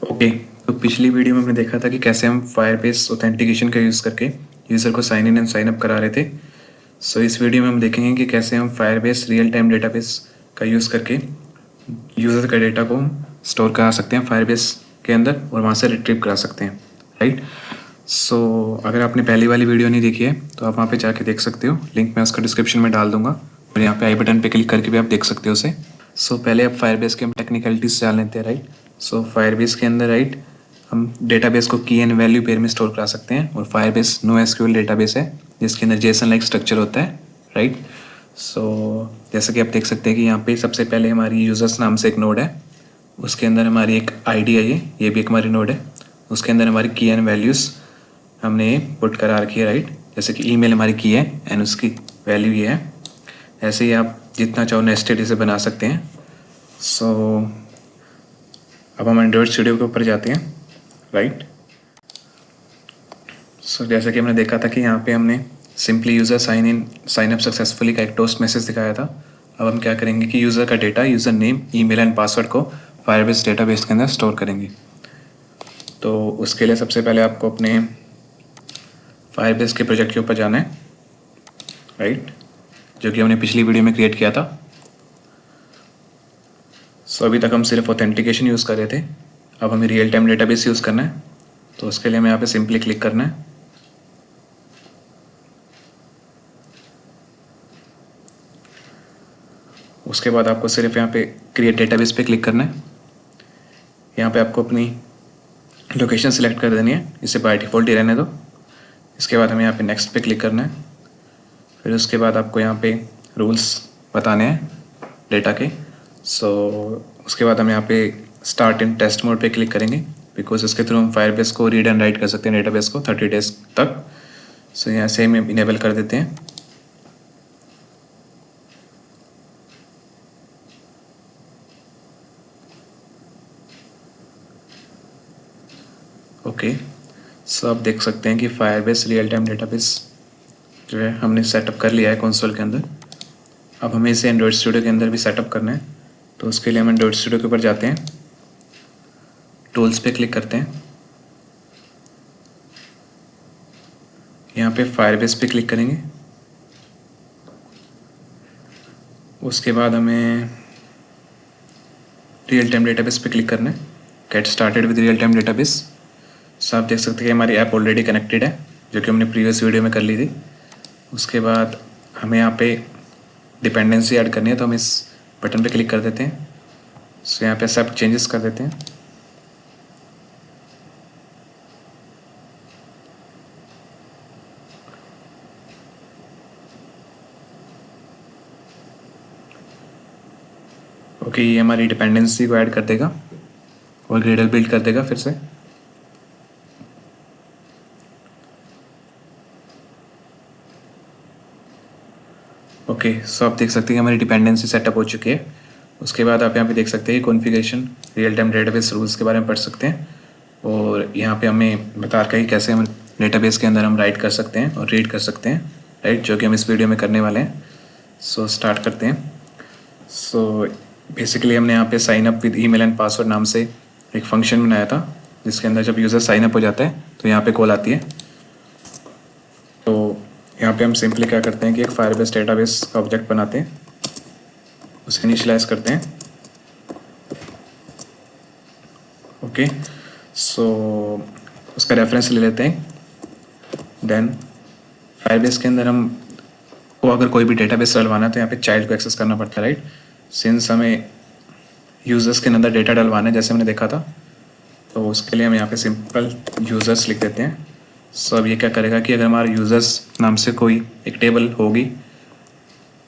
Okay. तो पिछली video में हमने देखा था कि कैसे हम फायरबेस ऑथेंटिकेशन का यूज़ करके यूज़र को sign in and sign up करा रहे थे। सो इस वीडियो में हम देखेंगे कि कैसे हम फायरबेस रियल टाइम डेटाबेस का यूज़ करके यूज़र का डेटा को स्टोर करा सकते हैं फायरबेस के अंदर और वहाँ से रिट्रीव करा सकते हैं, राइट। सो अगर आपने पहली वाली वीडियो नहीं देखी है तो आप वहाँ पे जाके देख सकते हो, लिंक मैं उसका डिस्क्रिप्शन में डाल दूंगा और यहाँ पे आई बटन पे क्लिक करके भी आप देख सकते हो उसे। सो पहले आप फायरबेस के हम टेक्निकलिटीज जान लेते हैं, राइट। सो फायरबेस के अंदर, राइट, हम डेटाबेस को की एंड वैल्यू पेयर में स्टोर करा सकते हैं और फायरबेस नो एसक्यूएल डेटाबेस है जिसके अंदर जेसन लाइक स्ट्रक्चर होता है, राइट। सो जैसा कि आप देख सकते हैं कि यहाँ पे सबसे पहले हमारी यूजर्स नाम से एक नोड है, उसके अंदर हमारी एक आईडी है, ये भी एक हमारी नोड है। उसके अंदर हमारी की एंड वैल्यूज़ हमने पुट करा रखी है, राइट। जैसे कि ईमेल हमारी की है एंड उसकी वैल्यू ये है। ऐसे ही आप जितना चाहो नेस्टेड इसे बना सकते हैं। सो अब हम एंड्रॉयड स्टूडियो के ऊपर जाते हैं, राइट। सो जैसा कि हमने देखा था कि यहाँ पे हमने simply user sign up successfully का एक टोस्ट मैसेज दिखाया था। अब हम क्या करेंगे कि यूज़र का data, user name, email and password को फायरबेस डेटाबेस के अंदर स्टोर करेंगे। तो उसके लिए सबसे पहले आपको अपने फायरबेस के प्रोजेक्ट के ऊपर जाना है, राइट, जो कि हमने पिछली वीडियो में क्रिएट किया था। सो अभी तक हम सिर्फ ऑथेंटिकेशन यूज़ कर रहे थे, अब हमें रियल टाइम डेटाबेस यूज़ करना है। तो उसके लिए हमें यहाँ पे सिंपली क्लिक करना है। उसके बाद आपको सिर्फ यहाँ पे क्रिएट डेटाबेस पे क्लिक करना है। यहाँ पे आपको अपनी लोकेशन सिलेक्ट कर देनी है, इसे बाय डिफ़ॉल्ट ही रहने दो। इसके बाद हमें यहाँ पे नेक्स्ट पे क्लिक करना है। फिर उसके बाद आपको यहाँ पे रूल्स बताने हैं डेटा के। सो उसके बाद हम यहाँ पे स्टार्ट इन टेस्ट मोड पे क्लिक करेंगे, बिकॉज इसके थ्रू हम फायरबेस को रीड एंड राइट कर सकते हैं डेटाबेस को 30 डेज तक। सो यहाँ से हम इनेबल कर देते हैं। ओके, सो आप देख सकते हैं कि फायरबेस रियल टाइम डेटाबेस जो है हमने सेटअप कर लिया है कंसोल के अंदर। अब हमें इसे एंड्रॉयड स्टूडियो के अंदर भी सेटअप करना है। तो उसके लिए हम एंड्रॉयड स्टूडियो के ऊपर जाते हैं, टूल्स पे क्लिक करते हैं, यहाँ पे फायरबेस पे क्लिक करेंगे। उसके बाद हमें रियल टाइम डेटाबेस पे क्लिक करना है, get started with real time database. So आप देख सकते हैं कि हमारी ऐप ऑलरेडी कनेक्टेड है, जो कि हमने प्रीवियस वीडियो में कर ली थी। उसके बाद हमें यहाँ पे डिपेंडेंसी ऐड करनी है, तो हम इस बटन पे क्लिक कर देते हैं। सो यहाँ पे सब चेंजेस कर देते हैं। ओके, ये हमारी डिपेंडेंसी को ऐड कर देगा और ग्रेडल बिल्ड कर देगा फिर से। ओके, सो आप देख सकते हैं कि हमारी डिपेंडेंसी सेटअप हो चुकी है। उसके बाद आप यहाँ पे देख सकते हैं configuration real time database rules के बारे में पढ़ सकते हैं और यहाँ पे हमें बता रखा है कि कैसे हम डेटाबेस के अंदर हम राइट कर सकते हैं और रीड कर सकते हैं, राइट, जो कि हम इस वीडियो में करने वाले हैं। सो स्टार्ट करते हैं। सो बेसिकली हमने यहाँ पे sign up with email and password नाम से एक फंक्शन बनाया था, जिसके अंदर जब यूज़र साइन अप हो जाता है तो यहाँ पे कॉल आती है। तो यहाँ पे हम सिंपली क्या करते हैं कि एक फायरबेस डेटाबेस का ऑब्जेक्ट बनाते हैं, उसे इनिशियलाइज करते हैं। ओके, सो उसका रेफरेंस ले लेते हैं। देन फायरबेस के अंदर हम को अगर कोई भी डेटाबेस डलवाना है तो यहाँ पे चाइल्ड को एक्सेस करना पड़ता है, राइट। सिंस हमें यूज़र्स के अंदर डेटा डलवाना है जैसे हमने देखा था, तो उसके लिए हम यहाँ पे सिंपल यूज़र्स लिख देते हैं। सो अब ये क्या करेगा कि अगर हमारे यूज़र्स नाम से कोई एक टेबल होगी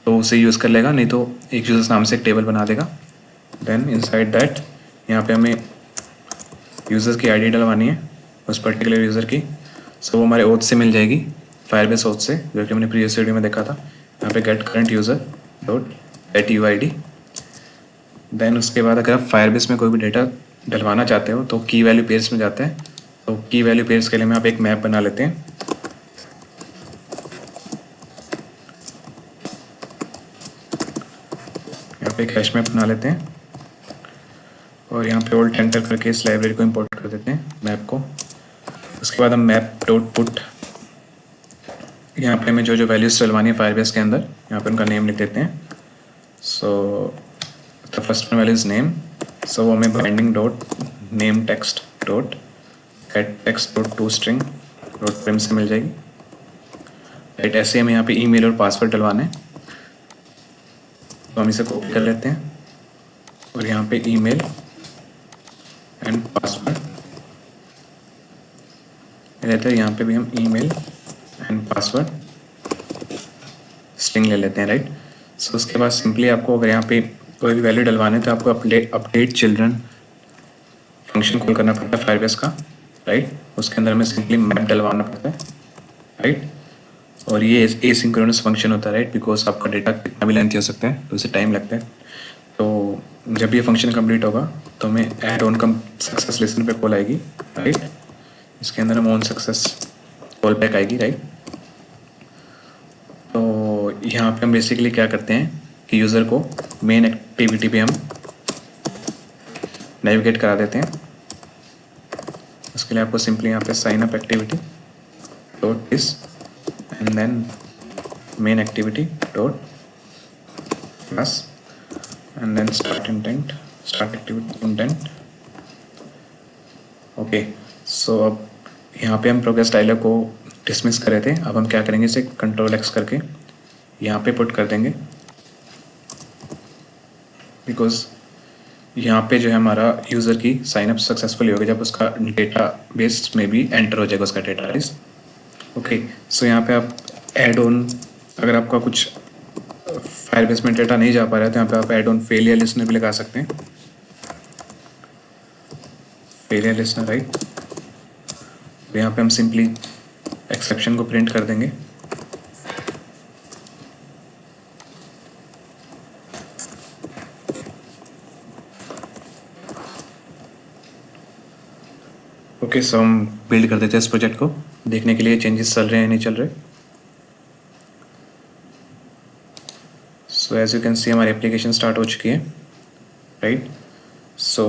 तो उसे यूज़ कर लेगा, नहीं तो एक यूज़र्स नाम से एक टेबल बना देगा। देन इनसाइड दैट यहाँ पे हमें यूज़र्स की आईडी डलवानी है उस पर्टिकुलर यूज़र की। सो वो हमारे ओथ से मिल जाएगी, फायरबेस ओथ से, जो कि हमने प्रीवियस वीडियो में देखा था। यहाँ पे get current user dot get UID. Then उसके बाद अगर आप फायरबेस में कोई भी डेटा डलवाना चाहते हो तो की वैल्यू पेयर्स में जाते हैं। तो की वैल्यू पेयर्स के लिए हम आप एक मैप बना लेते हैं। यहाँ पे एक हैश मैप बना लेते हैं और यहाँ पे ओल्ड एंटर करके इस लाइब्रेरी को इंपोर्ट कर देते हैं, मैप को। उसके बाद हम मैप डॉट पुट, यहाँ पे हमें जो जो वैल्यूज़ डलवानी है फायरबेस के अंदर, यहाँ पे उनका नेम लिख देते हैं। So the first one value is name, so वो हमें binding dot name text dot get text dot to string dot trim से मिल जाएगी, राइट। ऐसे हमें यहाँ पे ईमेल और पासवर्ड डलवाना है, तो हम इसे कॉपी कर लेते हैं और यहाँ पे ईमेल एंड पासवर्ड रहते हैं। यहाँ पे भी हम ईमेल एंड पासवर्ड स्ट्रिंग ले लेते हैं, राइट। सो उसके बाद सिंपली आपको अगर यहाँ पे कोई भी वैल्यू डलवाना है तो आपको अपडेट चिल्ड्रन फंक्शन कॉल करना पड़ता है फायरबेस का, राइट। उसके अंदर हमें सिंपली मैप डलवाना पड़ता है, राइट। और ये एसिंक्रोनस फंक्शन होता है, राइट, बिकॉज आपका डेटा कितना भी लेंथी हो सकता है तो उसे टाइम लगता है। तो जब ये फंक्शन कंप्लीट होगा तो हमें add on come success listener पे कॉल आएगी, राइट। इसके अंदर हम ऑन सक्सेस कॉल बैक आएगी, राइट। तो यहाँ पे हम बेसिकली क्या करते हैं कि यूज़र को मेन एक्टिविटी पे हम नेविगेट करा देते हैं। उसके लिए आपको सिंपली यहाँ पे sign up activity dot this and then main activity dot plus and then start activity intent. Okay, so अब यहाँ पे हम प्रोग्रेस डायलॉग को डिसमिस कर रहे थे। अब हम क्या करेंगे, इसे कंट्रोल एक्स करके यहाँ पे पुट कर देंगे, बिकॉज यहाँ पे जो है हमारा यूज़र की साइनअप सक्सेसफुली होगी जब उसका डेटा बेस में भी एंटर हो जाएगा उसका डेटा, राइट। ओके, सो यहाँ पे आप ऐड ऑन, अगर आपका कुछ फायरबेस में डेटा नहीं जा पा रहा है तो यहाँ पे आप ऐड ऑन फेलियर लिस्टनर भी लगा सकते हैं, फेलियर लिस्टनर, राइट। यहाँ पे हम सिंपली एक्सेप्शन को प्रिंट कर देंगे। ओके, सो हम बिल्ड कर देते हैं इस प्रोजेक्ट को, देखने के लिए चेंजेस चल रहे हैं नहीं चल रहे। So as you can see हमारी एप्लीकेशन स्टार्ट हो चुकी है, राइट। सो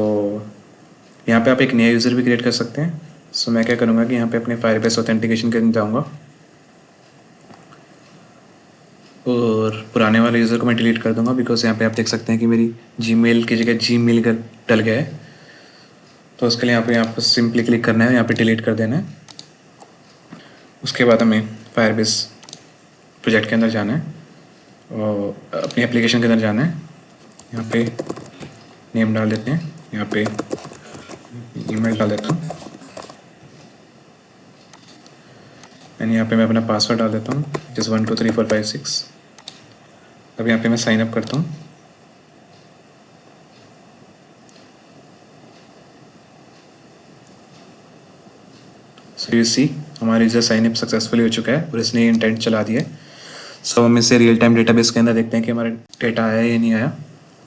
यहाँ पे आप एक नया यूज़र भी क्रिएट कर सकते हैं। सो मैं क्या करूँगा कि यहाँ पे अपने फायरबेस ऑथेंटिकेशन के अंदर जाऊँगा और पुराने वाले यूज़र को मैं डिलीट कर दूँगा, बिकॉज यहाँ पे आप देख सकते हैं कि मेरी जीमेल की जगह जीमेल का डल गया है। तो उसके लिए यहाँ पे सिंपली क्लिक करना है, यहाँ पे डिलीट कर देना है। उसके बाद हमें फायरबेस प्रोजेक्ट के अंदर जाना है और अपनी एप्लीकेशन के अंदर जाना है। यहाँ पे नेम डाल देते हैं, यहाँ पे ईमेल डाल देता हूँ एंड यहाँ पे मैं अपना पासवर्ड डाल देता हूँ, जैसे 1 2 3 4 5 6। अब यहाँ पे मैं साइन अप करता हूँ। सो यू सी हमारा यूज़र साइन अप सक्सेसफुली हो चुका है और इसने इंटेंट चला दिया है। सो हम इसे रियल टाइम डेटाबेस के अंदर देखते हैं कि हमारा डेटा आया या नहीं आया।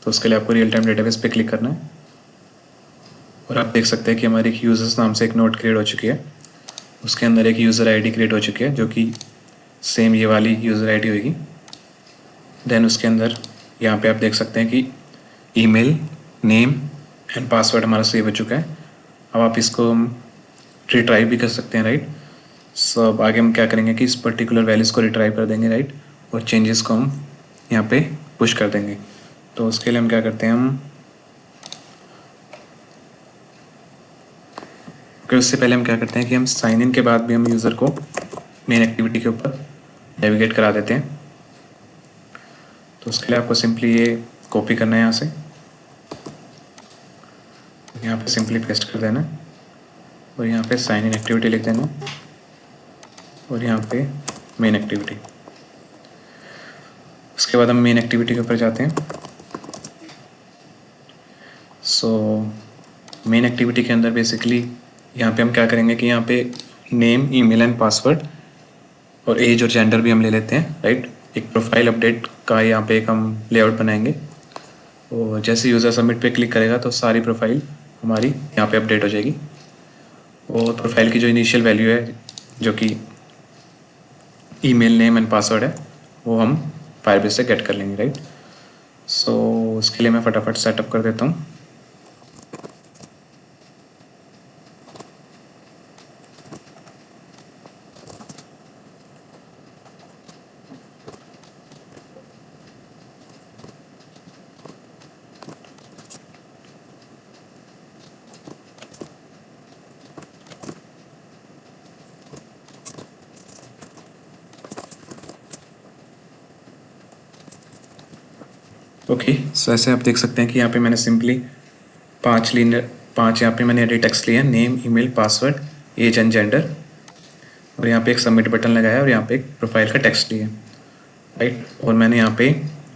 तो उसके लिए आपको रियल टाइम डेटाबेस पे क्लिक करना है और आप देख सकते हैं कि हमारी एक यूज़र्स नाम से एक नोट क्रिएट हो चुकी है। उसके अंदर एक यूज़र आईडी क्रिएट हो चुकी है जो कि सेम ये वाली यूज़र आईडी होगी। देन उसके अंदर यहाँ पे आप देख सकते हैं कि ईमेल, नेम एंड पासवर्ड हमारा सेव हो चुका है। अब आप इसको हम रिट्राइव भी कर सकते हैं, राइट। सो अब आगे हम क्या करेंगे कि इस पर्टिकुलर वैल्यूज़ को रिट्राइव कर देंगे, राइट, और चेंजेस को हम यहाँ पे पुश कर देंगे। तो उसके लिए हम क्या करते हैं, हम उससे पहले हम क्या करते हैं कि हम साइन इन के बाद भी हम यूज़र को मेन एक्टिविटी के ऊपर नेविगेट करा देते हैं। तो उसके लिए आपको सिंपली ये कॉपी करना है, यहाँ पे सिंपली पेस्ट कर देना और यहाँ पे साइन इन एक्टिविटी लिख देना और यहाँ पे मेन एक्टिविटी। उसके बाद हम मेन एक्टिविटी के ऊपर जाते हैं। सो मेन एक्टिविटी के अंदर बेसिकली यहाँ पे हम क्या करेंगे कि यहाँ पे नेम, ईमेल एंड पासवर्ड और एज और जेंडर भी हम ले लेते हैं, राइट। एक प्रोफाइल अपडेट का यहाँ पे एक हम लेआउट बनाएंगे और जैसे यूज़र सबमिट पे क्लिक करेगा तो सारी प्रोफाइल हमारी यहाँ पे अपडेट हो जाएगी और प्रोफाइल की जो इनिशियल वैल्यू है जो कि ईमेल, नेम एंड पासवर्ड है वो हम फायरबेस से गेट कर लेंगे, राइट। सो उसके लिए मैं फटाफट सेटअप कर देता हूँ। ओके, सो ऐसे आप देख सकते हैं कि यहाँ पे मैंने सिंपली 5 यहाँ पे मैंने एडिट टेक्स्ट लिया, name, email, password, age and gender, और यहाँ पे एक सबमिट बटन लगाया और यहाँ पे एक प्रोफाइल का टेक्स्ट लिया, राइट। और मैंने यहाँ पे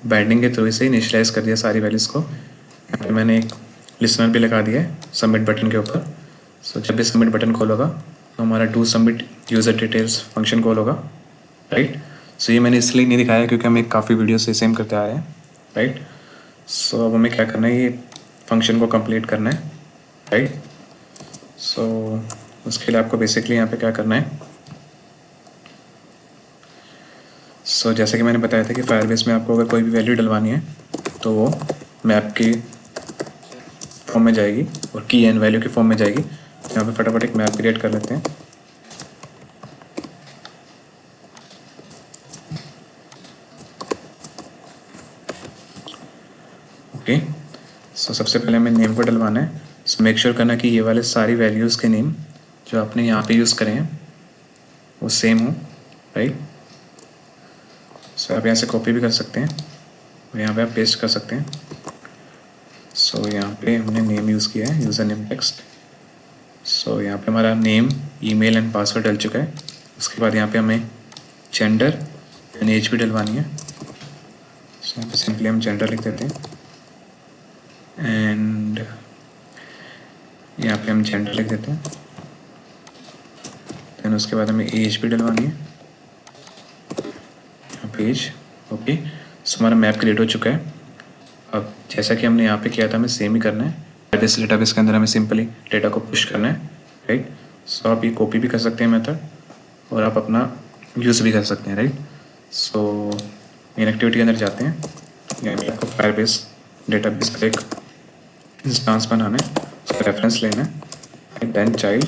बाइंडिंग के थ्रू से इनिशियलाइज कर दिया सारी वैल्यूज़ को। यहाँ पे मैंने एक लिसनर भी लगा दिया है सबमिट बटन के ऊपर। सो जब भी सबमिट बटन खोलोगा तो हमारा do submit user details function call होगा, राइट। सो ये मैंने इसलिए नहीं दिखाया क्योंकि हमें काफ़ी वीडियो से सेम करते आ रहे हैं, राइट। सो अब हमें क्या करना है, ये फंक्शन को कंप्लीट करना है, राइट। सो उसके लिए आपको बेसिकली यहाँ पे क्या करना है, सो जैसे कि मैंने बताया था कि फायरबेस में आपको अगर कोई भी वैल्यू डलवानी है तो वो मैप की फॉर्म में जाएगी और की एंड वैल्यू की फॉर्म में जाएगी। यहाँ पे फटाफट एक मैप क्रिएट कर लेते हैं। ओके, सो सबसे पहले हमें नेम को डलवाना है। सो मेक श्योर करना कि ये वाले सारी वैल्यूज़ के नेम जो आपने यहाँ पे यूज़ करे हैं वो सेम हो, राइट। सो आप यहाँ से कॉपी भी कर सकते हैं और यहाँ पे आप पेस्ट कर सकते हैं। सो यहाँ पे हमने नेम यूज़ किया है, यूज़र नेम टेक्स्ट। सो यहाँ पे हमारा नेम, ईमेल एंड पासवर्ड डल चुका है। उसके बाद यहाँ पे हमें जेंडर एंड एज भी डलवानी है। सो यहाँ पे सिंपली हम जेंडर लिख देते हैं एंड यहाँ पे हम जेंडर लिख देते हैं। देन उसके बाद हमें एज भी डलवानी है, यहाँ पे एज। ओके, सो हमारा मैप क्रिएट हो चुका है। अब जैसा कि हमने यहाँ पे किया था हमें सेम ही करना है। डेटाबेस के अंदर हमें सिंपली डेटा को पुश करना है, राइट। सो आप ये कॉपी भी कर सकते हैं मेथड और आप अपना यूज़ भी कर सकते हैं, राइट। सो मेन एक्टिविटी के अंदर जाते हैं। यहाँ पे आपको फायरबेस डेटाबेस का एक इंस्टांस बनाना है, उसका रेफरेंस लेना है, then child,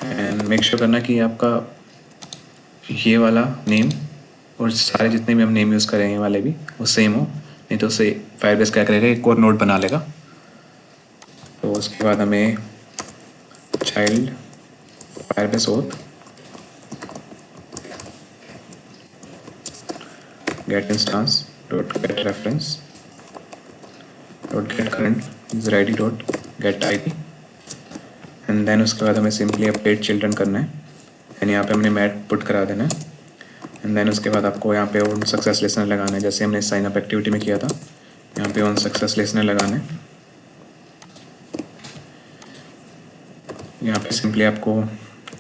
and make sure करना कि आपका ये वाला नेम और सारे जितने भी हम नेम यूज़ करें ये वाले भी वो सेम हो, नहीं तो उससे फायरबेस क्या करेगा, एक और नोड बना लेगा। तो उसके बाद हमें child Firebase auth get instance dot get reference dot get current user I D dot get I D, and then उसके बाद हमें सिंपली अपडेट चिल्ड्रन करना है एंड यहाँ पे हमने मैट पुट करा देना है। एंड देन उसके बाद आपको यहाँ पे ऑन सक्सेस लिसनर लगाना है, जैसे हमने साइन अप एक्टिविटी में किया था। यहाँ पे ऑन सक्सेस लिसनर लगाना है। यहाँ पे सिंपली आपको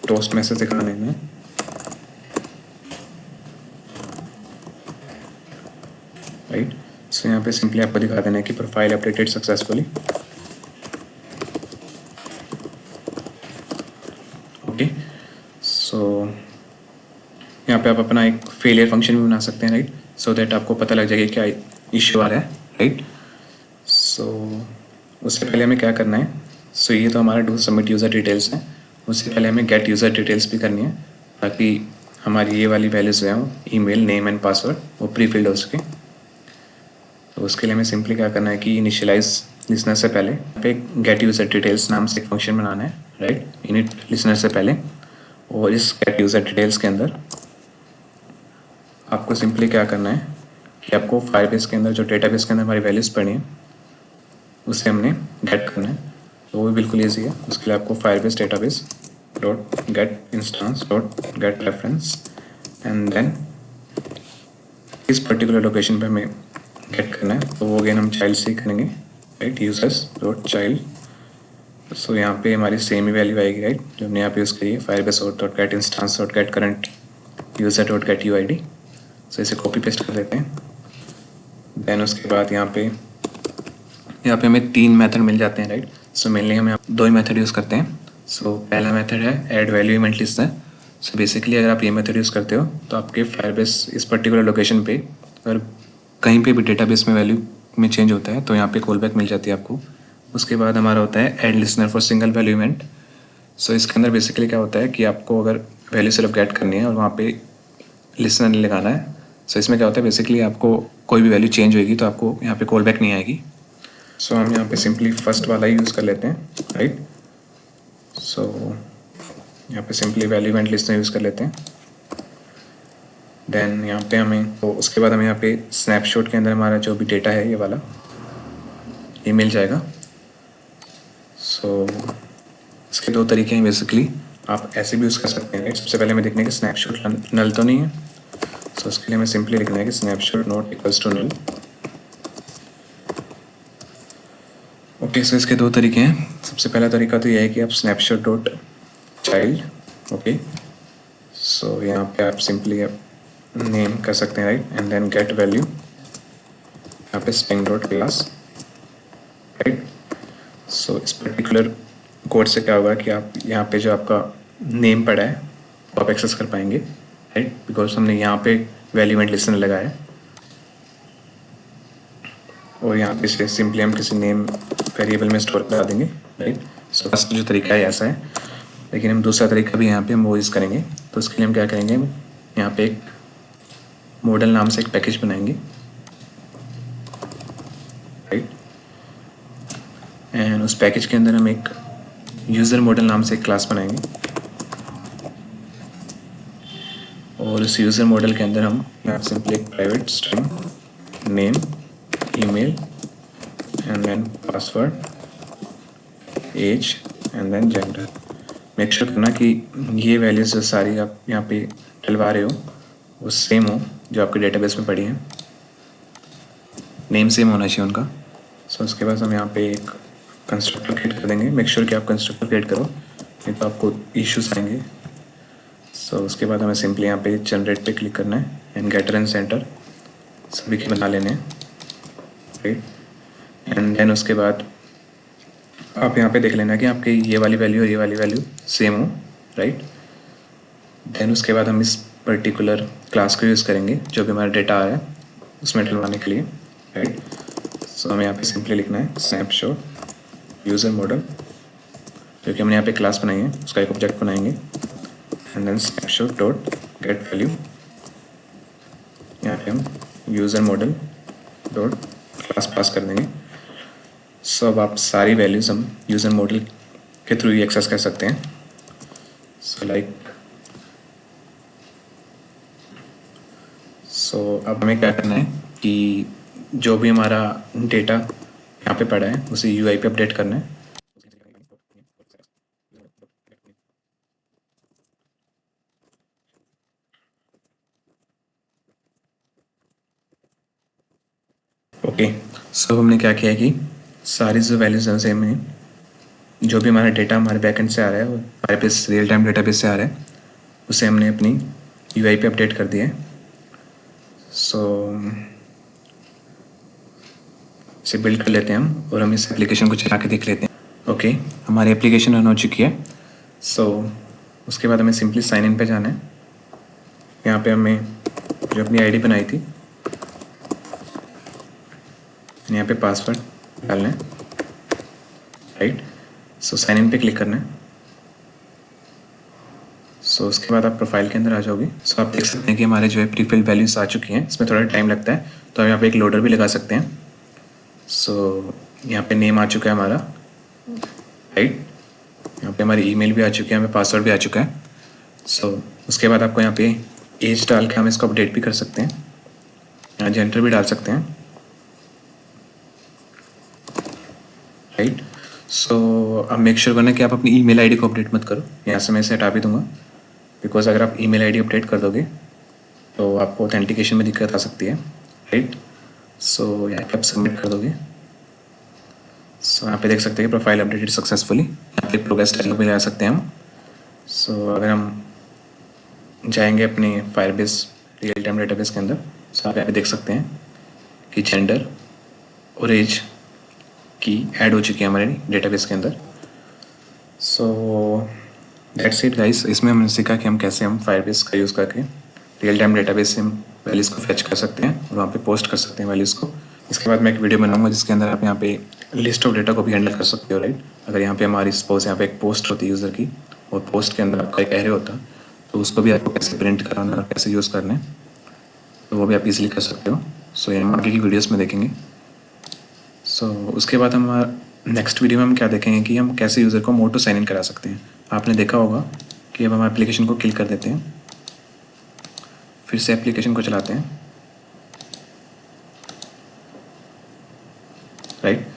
टोस्ट मैसेज दिखा देना है, राइट। सो यहाँ पे सिंपली आपको दिखा देना है कि profile updated successfully. Okay, so यहाँ पे आप अपना एक फेलियर फंक्शन भी बना सकते हैं, राइट, सो दैट आपको पता लग जाएगा क्या इश्यू आ रहा है, राइट। सो उससे पहले हमें क्या करना है, सो ये तो हमारा डू सबमिट यूज़र डिटेल्स है। उससे पहले हमें गेट यूज़र डिटेल्स भी करनी है ताकि हमारी ये वाली वैल्यूज़ जो हैं ईमेल, नेम एंड पासवर्ड वो प्री फिल्ड हो सके। तो उसके लिए हमें सिंपली क्या करना है कि इनिशियलाइज लिसनर से पहले पे गेट यूज़र डिटेल्स नाम से एक फंक्शन बनाना है, राइट, इनिट लिसनर से पहले। और इस गेट यूज़र डिटेल्स के अंदर आपको सिंपली क्या करना है कि आपको फायरबेस के अंदर जो डेटाबेस के अंदर हमारी वैल्यूज़ पड़ी हैं उसे हमने गेट करना है। तो वो बिल्कुल ईजी है। उसके लिए आपको Firebase database dot get instance dot get reference and then इस पर्टिकुलर लोकेशन पे हमें गेट करना है। तो वो अगेन हम चाइल्ड से करेंगे, right, users dot child. So यहाँ पे हमारी सेम ही वैल्यू आएगी, राइट, जो हमने यहाँ पे यूज़ करी है, Firebase dot get instance dot get current user dot get U I D. So इसे कॉपी पेस्ट कर देते हैं। देन उसके बाद यहाँ पे हमें 3 मेथड मिल जाते हैं, राइट। सो मेनली हम यहाँ 2 ही मेथड यूज़ करते हैं। सो पहला मेथड है add value event listener. So basically अगर आप ये मेथड यूज़ करते हो तो आपके फायरबेस इस पर्टिकुलर लोकेशन पे अगर कहीं पे भी डेटाबेस में वैल्यू में चेंज होता है तो यहाँ पे कॉल बैक मिल जाती है आपको। उसके बाद हमारा होता है add listener for single value event. So इसके अंदर बेसिकली क्या होता है कि आपको अगर वैल्यू सिर्फ गेट करनी है और वहाँ पे लिसनर नहीं लगाना है। सो इसमें क्या होता है, बेसिकली आपको कोई भी वैल्यू चेंज होगी तो आपको यहाँ पे कॉल बैक नहीं आएगी। सो हम यहाँ पे सिंपली फर्स्ट वाला ही यूज़ कर लेते हैं, राइट। सो यहाँ पे simply value event listener use कर लेते हैं। देन यहाँ पे हमें तो उसके बाद हमें यहाँ पे स्नैपशॉट के अंदर हमारा जो भी डेटा है ये वाला ये मिल जाएगा। सो इसके दो तरीके हैं बेसिकली, आप ऐसे भी यूज़ कर सकते हैं। सबसे पहले हमें देखना है कि स्नैपशॉट नल तो नहीं है, सो उसके लिए हमें सिंपली लिखना है कि snapshot not equals to null. Okay, so इसके दो तरीके हैं। सबसे पहला तरीका तो यह है कि आप snapshot dot child, okay, so यहाँ पे आप सिंपली नेम कर सकते हैं, right, and then get value यहाँ पे string dot class, right. So इस पर्टिकुलर कोड से क्या होगा कि आप यहाँ पे जो आपका नेम पड़ा है वो आप एक्सेस कर पाएंगे, राइट, बिकॉज हमने यहाँ पे वैल्यू एंड लिस्टनर लगाया है और यहाँ पे से सिंपली हम किसी नेम वेरिएबल में स्टोर करा देंगे, राइट। सो फर्स्ट जो तरीका है ऐसा है, लेकिन हम दूसरा तरीका भी यहाँ पे हम वो यूज़ करेंगे। तो उसके लिए हम क्या करेंगे, यहाँ पे एक मॉडल नाम से एक पैकेज बनाएंगे, राइट, एंड उस पैकेज के अंदर हम एक यूज़र मॉडल नाम से एक क्लास बनाएंगे और उस यूज़र मॉडल के अंदर हम यहाँ सिंपली एक private string name email and then password age and then gender. Make sure करना कि ये वैल्यूज जो सारी आप यहाँ पे डलवा रहे हो वो सेम हो जो आपके डेटाबेस में पड़ी हैं, नेम सेम होना चाहिए उनका। सो उसके बाद हम यहाँ पे एक कंस्ट्रक्टर क्रिएट कर देंगे। मेक श्योर कि आप कंस्ट्रक्टर क्रिएट करो, नहीं तो आपको इश्यूज आएंगे। सो उसके बाद हमें सिंपली यहाँ पे जनरेट पे क्लिक करना है एंड गेटर एंड सेंटर सभी के बना लेने हैं, राइट, एंड देन उसके बाद आप यहाँ पे देख लेना कि आपकी ये वाली वैल्यू और ये वाली वैल्यू सेम हो, राइट। देन उसके बाद हम इस पर्टिकुलर क्लास को यूज़ करेंगे जो भी हमारा डेटा आया है उसमें डलवाने के लिए, राइट। सो हमें यहाँ पे सिंपली लिखना है स्नैपशॉट यूज़र मॉडल, क्योंकि हमने यहाँ पे क्लास बनाई है उसका एक ऑब्जेक्ट बनाएंगे, and then snapshot dot get value, यहाँ पे हम user model dot class pass कर देंगे। सो अब आप सारी वैल्यूज़ हम यूज़र मॉडल के थ्रू ही एक्सेस कर सकते हैं। सो अब हमें क्या करना है कि जो भी हमारा डेटा यहाँ पे पड़ा है उसे यूआई पे अपडेट करना है। ओके, सो हमने क्या किया है कि सारी जो वैल्यूज हैं सेम है, जो भी हमारा डेटा हमारे बैकएंड से आ रहा है हमारे पास रियल टाइम डेटाबेस से आ रहा है उसे हमने अपनी यूआई पे अपडेट कर दिया है। सो इसे बिल्ड कर लेते हैं हम और हम इस एप्लीकेशन को चला के देख लेते हैं। ओके, हमारी एप्लीकेशन रन हो चुकी है। सो उसके बाद हमें सिंपली साइन इन पे जाना है। यहाँ पे हमें जो अपनी आईडी बनाई थी यहाँ पे पासवर्ड डालना है, राइट। सो साइन इन पे क्लिक करना है। सो उसके बाद आप प्रोफाइल के अंदर आ जाओगे। सो आप देख सकते हैं कि हमारे जो है प्रीफिल्ड वैल्यूज आ चुकी हैं। इसमें थोड़ा टाइम लगता है तो हम यहाँ पे एक लोडर भी लगा सकते हैं। सो यहाँ पे नेम आ चुका है हमारा, राइट, यहाँ पे हमारी ईमेल भी आ चुकी है, हमें पासवर्ड भी आ चुका है। सो उसके बाद आपको यहाँ पे एज डाल के हम इसको अपडेट भी कर सकते हैं, यहाँ जेंडर भी डाल सकते हैं, राइट। सो अब मेक श्योर करना कि आप अपनी ईमेल आईडी को अपडेट मत करो। यहाँ से मैं इसे हटा भी दूंगा, बिकॉज अगर आप ईमेल आईडी अपडेट कर दोगे तो आपको ऑथेंटिकेशन में दिक्कत आ सकती है, राइट। सो यहाँ पे आप सबमिट कर दोगे। सो यहाँ पे देख सकते हैं कि प्रोफाइल अपडेटेड सक्सेसफुली। यहाँ पे प्रोग्रेस डायलॉग भी लगा सकते हैं हम। सो अगर हम जाएंगे अपने फायरबेस रियल टाइम डेटाबेस के अंदर, सो आप यहाँ पे देख सकते हैं कि जेंडर और एज की ऐड हो चुकी है हमारे डेटाबेस के अंदर। So that's it guys. इसमें हमने सीखा कि हम कैसे हम फायरबेस का यूज़ करके रियल टाइम डेटाबेस से हम वैल्यूज़ को फेच कर सकते हैं और वहाँ पे पोस्ट कर सकते हैं वैल्यूज़ को। इसके बाद मैं एक वीडियो बनाऊंगा जिसके अंदर आप यहाँ पे लिस्ट ऑफ डेटा को भी हैंडल कर सकते हो, राइट। अगर यहाँ पे हमारी सपोज यहाँ पे एक पोस्ट होती है यूज़र की और पोस्ट के अंदर आपका एक एरे होता तो उसको भी आपको कैसे प्रिंट कराना और कैसे यूज़ करना है तो वो भी आप इजीली कर सकते हो। सो ये हम आगे की वीडियोस में देखेंगे। सो उसके बाद हम नेक्स्ट वीडियो में हम क्या देखेंगे कि हम कैसे यूज़र को मोटो साइन इन करा सकते हैं। आपने देखा होगा कि अब हम एप्लीकेशन को किल कर देते हैं, फिर से एप्लीकेशन को चलाते हैं, राइट।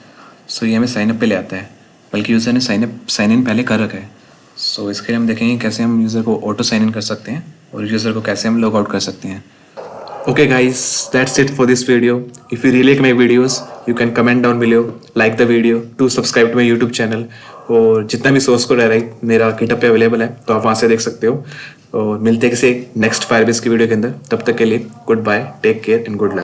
सो ये हमें साइनअप पे ले आता है, बल्कि यूज़र ने साइन इन पहले कर रखा है। सो इसके लिए हम देखेंगे कैसे हम यूज़र को ऑटो साइन इन कर सकते हैं और यूज़र को कैसे हम लॉग आउट कर सकते हैं। Okay guys, that's it for this video. If you really like my videos, you can comment down below, like the video, to subscribe to my YouTube channel. और जितना भी सोर्स कोड है right मेरा GitHub पे available है, तो आप वहाँ से देख सकते हो। और मिलते हैं किसी नेक्स्ट फायरबेस की वीडियो के अंदर। तब तक के लिए good bye, take care and good luck.